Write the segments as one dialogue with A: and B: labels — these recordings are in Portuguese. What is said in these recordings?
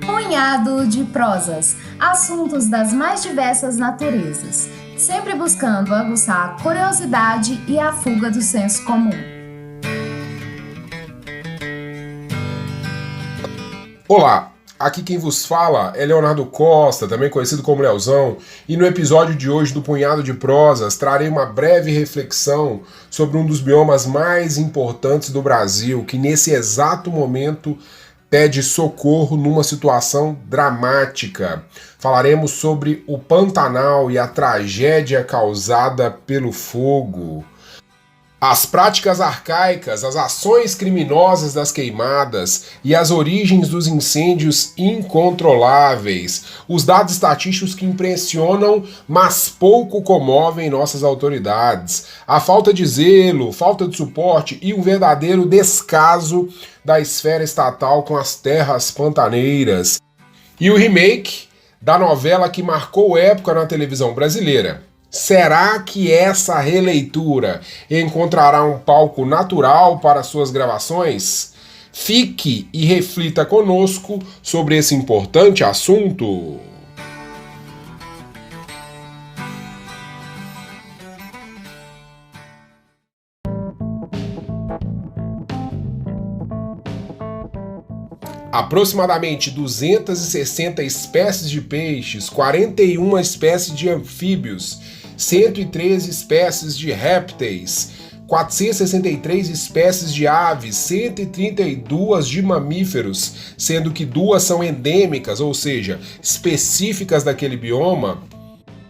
A: Punhado de prosas, assuntos das mais diversas naturezas, sempre buscando aguçar a curiosidade e a fuga do senso comum.
B: Olá, aqui quem vos fala é Leonardo Costa, também conhecido como Leozão, e no episódio de hoje do Punhado de Prosas trarei uma breve reflexão sobre um dos biomas mais importantes do Brasil, que nesse exato momento pede socorro numa situação dramática. Falaremos sobre o Pantanal e a tragédia causada pelo fogo. As práticas arcaicas, as ações criminosas das queimadas e as origens dos incêndios incontroláveis. Os dados estatísticos que impressionam, mas pouco comovem nossas autoridades. A falta de zelo, falta de suporte e um verdadeiro descaso da esfera estatal com as terras pantaneiras. E o remake da novela que marcou época na televisão brasileira. Será que essa releitura encontrará um palco natural para suas gravações? Fique e reflita conosco sobre esse importante assunto. Aproximadamente 260 espécies de peixes, 41 espécies de anfíbios, 113 espécies de répteis, 463 espécies de aves, 132 de mamíferos, sendo que 2 são endêmicas, ou seja, específicas daquele bioma,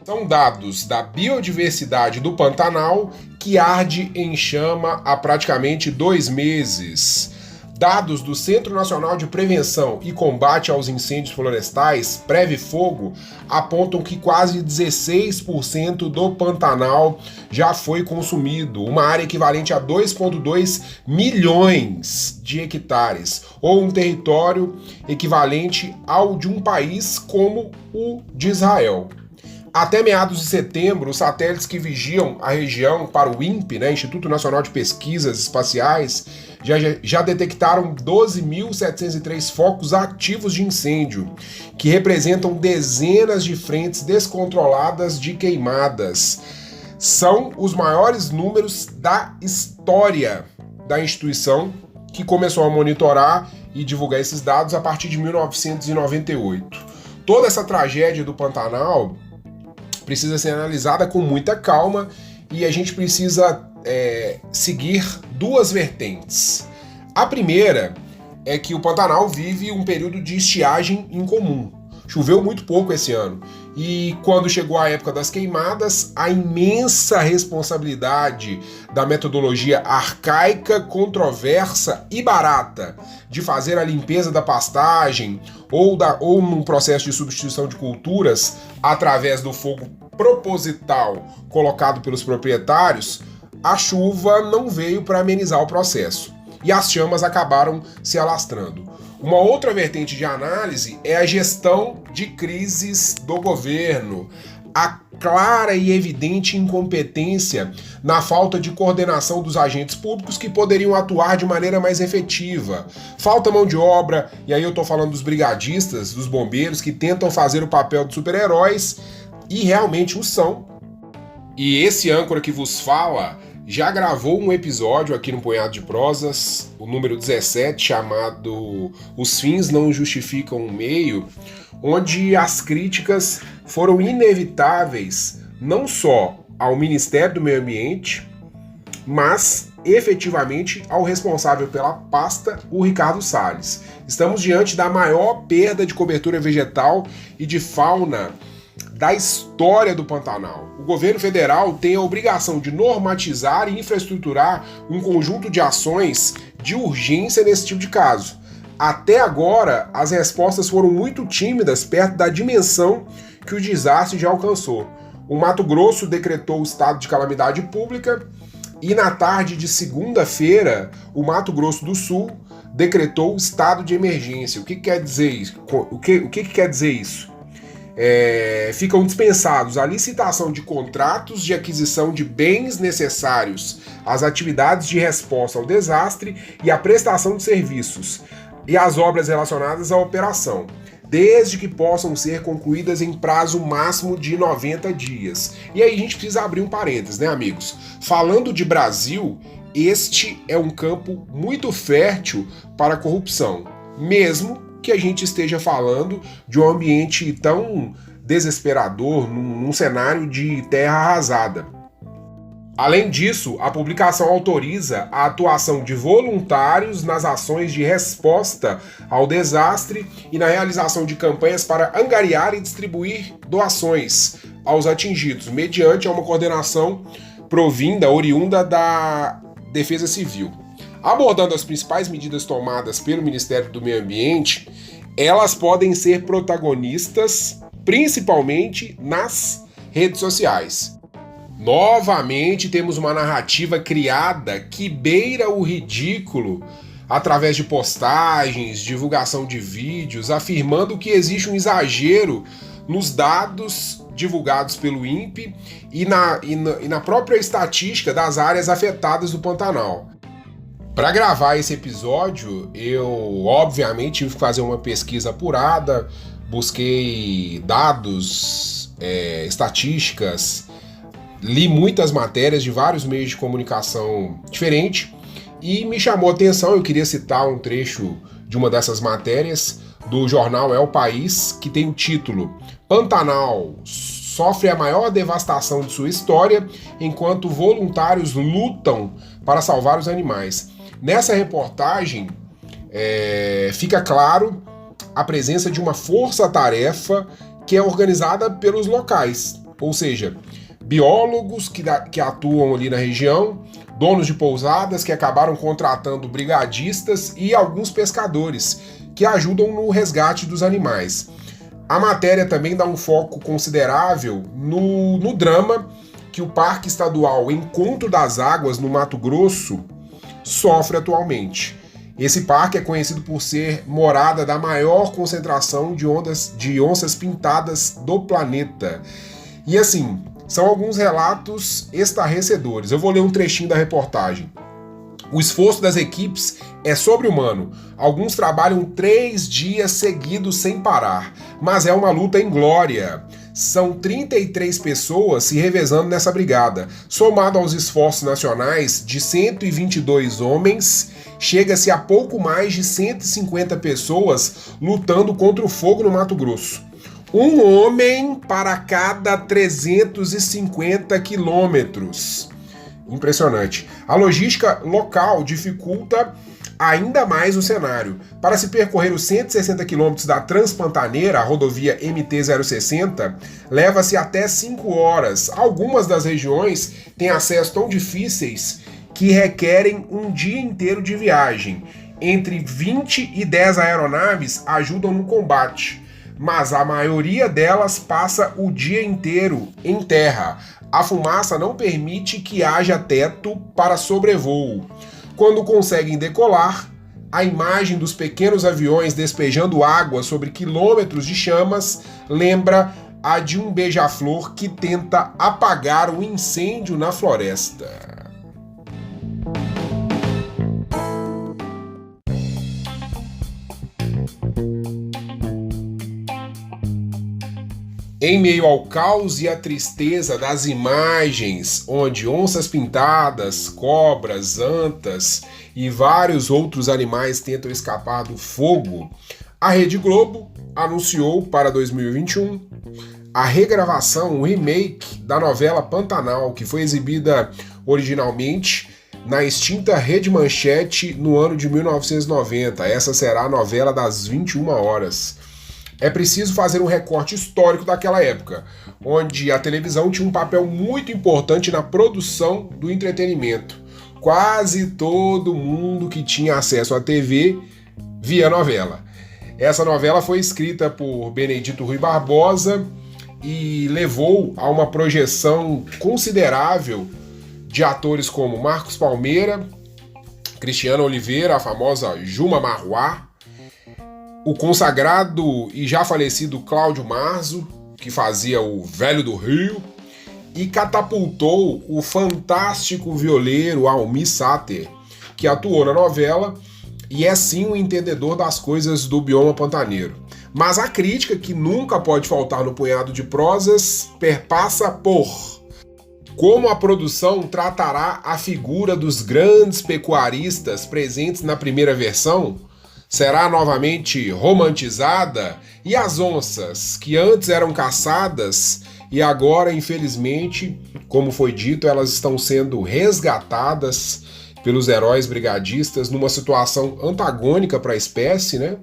B: são dados da biodiversidade do Pantanal, que arde em chama há praticamente 2 meses. Dados do Centro Nacional de Prevenção e Combate aos Incêndios Florestais, Previfogo, apontam que quase 16% do Pantanal já foi consumido, uma área equivalente a 2,2 milhões de hectares, ou um território equivalente ao de um país como o de Israel. Até meados de setembro, os satélites que vigiam a região para o INPE, Instituto Nacional de Pesquisas Espaciais, já detectaram 12.703 focos ativos de incêndio, que representam dezenas de frentes descontroladas de queimadas. São os maiores números da história da instituição, que começou a monitorar e divulgar esses dados a partir de 1998. Toda essa tragédia do Pantanal precisa ser analisada com muita calma e a gente precisa seguir 2 vertentes. A primeira é que o Pantanal vive um período de estiagem incomum. Choveu muito pouco esse ano e quando chegou a época das queimadas, a imensa responsabilidade da metodologia arcaica, controversa e barata de fazer a limpeza da pastagem ou num processo de substituição de culturas através do fogo proposital colocado pelos proprietários, a chuva não veio para amenizar o processo e as chamas acabaram se alastrando. Uma outra vertente de análise é a gestão de crises do governo, a clara e evidente incompetência na falta de coordenação dos agentes públicos que poderiam atuar de maneira mais efetiva. Falta mão de obra, e aí eu estou falando dos brigadistas, dos bombeiros que tentam fazer o papel de super-heróis e realmente o são. E esse âncora que vos fala já gravou um episódio aqui no Punhado de Prosas, o número 17, chamado Os Fins Não Justificam o Meio, onde as críticas foram inevitáveis não só ao Ministério do Meio Ambiente, mas efetivamente ao responsável pela pasta, o Ricardo Salles. Estamos diante da maior perda de cobertura vegetal e de fauna da história do Pantanal. O governo federal tem a obrigação de normatizar e infraestruturar um conjunto de ações de urgência nesse tipo de caso. Até agora, as respostas foram muito tímidas perto da dimensão que o desastre já alcançou. O Mato Grosso decretou o estado de calamidade pública e na tarde de segunda-feira, o Mato Grosso do Sul decretou o estado de emergência. O que quer dizer isso? O que quer dizer isso? ficam dispensados a licitação de contratos de aquisição de bens necessários às atividades de resposta ao desastre e a prestação de serviços e as obras relacionadas à operação, desde que possam ser concluídas em prazo máximo de 90 dias. E aí a gente precisa abrir um parênteses, né, amigos? Falando de Brasil, este é um campo muito fértil para a corrupção, mesmo que a gente esteja falando de um ambiente tão desesperador, num cenário de terra arrasada. Além disso, a publicação autoriza a atuação de voluntários nas ações de resposta ao desastre e na realização de campanhas para angariar e distribuir doações aos atingidos, mediante uma coordenação oriunda da Defesa Civil. Abordando as principais medidas tomadas pelo Ministério do Meio Ambiente, elas podem ser protagonistas principalmente nas redes sociais. Novamente temos uma narrativa criada que beira o ridículo através de postagens, divulgação de vídeos, afirmando que existe um exagero nos dados divulgados pelo INPE e na própria estatística das áreas afetadas do Pantanal. Para gravar esse episódio, eu obviamente tive que fazer uma pesquisa apurada, busquei dados, estatísticas, li muitas matérias de vários meios de comunicação diferentes e me chamou a atenção, eu queria citar um trecho de uma dessas matérias do jornal É o País, que tem o título "Pantanal sofre a maior devastação de sua história enquanto voluntários lutam para salvar os animais". Nessa reportagem fica claro a presença de uma força-tarefa que é organizada pelos locais, ou seja, biólogos que atuam ali na região, donos de pousadas que acabaram contratando brigadistas e alguns pescadores que ajudam no resgate dos animais. A matéria também dá um foco considerável no drama que o Parque Estadual Encontro das Águas, no Mato Grosso, sofre atualmente. Esse parque é conhecido por ser morada da maior concentração de onças pintadas do planeta. E assim, são alguns relatos estarrecedores. Eu vou ler um trechinho da reportagem. O esforço das equipes é sobre-humano. Alguns trabalham 3 dias seguidos sem parar, mas é uma luta em glória. São 33 pessoas se revezando nessa brigada. Somado aos esforços nacionais de 122 homens, chega-se a pouco mais de 150 pessoas lutando contra o fogo no Mato Grosso. Um homem para cada 350 quilômetros. Impressionante. A logística local dificulta ainda mais o cenário. Para se percorrer os 160 quilômetros da Transpantaneira, a rodovia MT-060, leva-se até 5 horas. Algumas das regiões têm acessos tão difíceis que requerem um dia inteiro de viagem. Entre 20 e 10 aeronaves ajudam no combate, mas a maioria delas passa o dia inteiro em terra. A fumaça não permite que haja teto para sobrevoo. Quando conseguem decolar, a imagem dos pequenos aviões despejando água sobre quilômetros de chamas lembra a de um beija-flor que tenta apagar o incêndio na floresta. Em meio ao caos e à tristeza das imagens, onde onças pintadas, cobras, antas e vários outros animais tentam escapar do fogo, a Rede Globo anunciou para 2021 a regravação, o remake da novela Pantanal, que foi exibida originalmente na extinta Rede Manchete no ano de 1990. Essa será a novela das 21 horas. É preciso fazer um recorte histórico daquela época, onde a televisão tinha um papel muito importante na produção do entretenimento. Quase todo mundo que tinha acesso à TV via novela. Essa novela foi escrita por Benedito Rui Barbosa e levou a uma projeção considerável de atores como Marcos Palmeira, Cristiana Oliveira, a famosa Juma Marruá, o consagrado e já falecido Cláudio Marzo, que fazia o Velho do Rio, e catapultou o fantástico violeiro Almir Sater, que atuou na novela e é sim um entendedor das coisas do bioma pantaneiro. Mas a crítica que nunca pode faltar no Punhado de Prosas perpassa por como a produção tratará a figura dos grandes pecuaristas presentes na primeira versão. Será novamente romantizada? E as onças, que antes eram caçadas e agora, infelizmente, como foi dito, elas estão sendo resgatadas pelos heróis brigadistas numa situação antagônica para a espécie, né?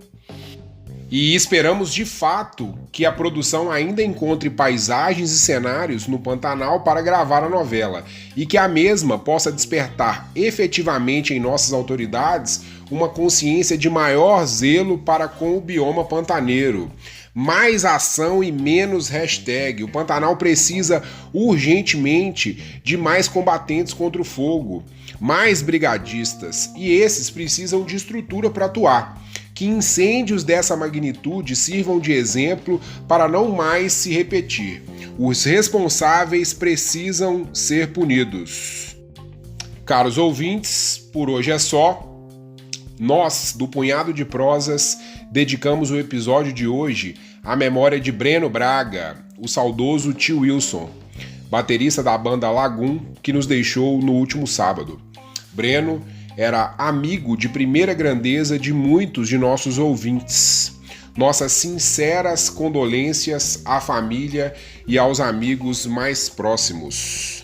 B: E esperamos de fato que a produção ainda encontre paisagens e cenários no Pantanal para gravar a novela e que a mesma possa despertar efetivamente em nossas autoridades uma consciência de maior zelo para com o bioma pantaneiro. Mais ação e menos hashtag. O Pantanal precisa urgentemente de mais combatentes contra o fogo, mais brigadistas, e esses precisam de estrutura para atuar. Que incêndios dessa magnitude sirvam de exemplo para não mais se repetir. Os responsáveis precisam ser punidos. Caros ouvintes, por hoje é só. Nós, do Punhado de Prosas, dedicamos o episódio de hoje à memória de Breno Braga, o saudoso tio Wilson, baterista da banda Lagoon, que nos deixou no último sábado. Breno era amigo de primeira grandeza de muitos de nossos ouvintes. Nossas sinceras condolências à família e aos amigos mais próximos.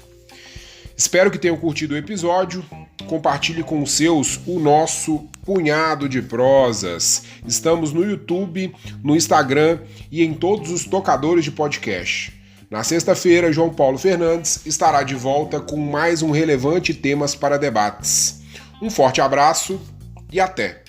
B: Espero que tenham curtido o episódio. Compartilhe com os seus o nosso Punhado de Prosas. Estamos no YouTube, no Instagram e em todos os tocadores de podcast. Na sexta-feira, João Paulo Fernandes estará de volta com mais um relevante temas para debates. Um forte abraço e até!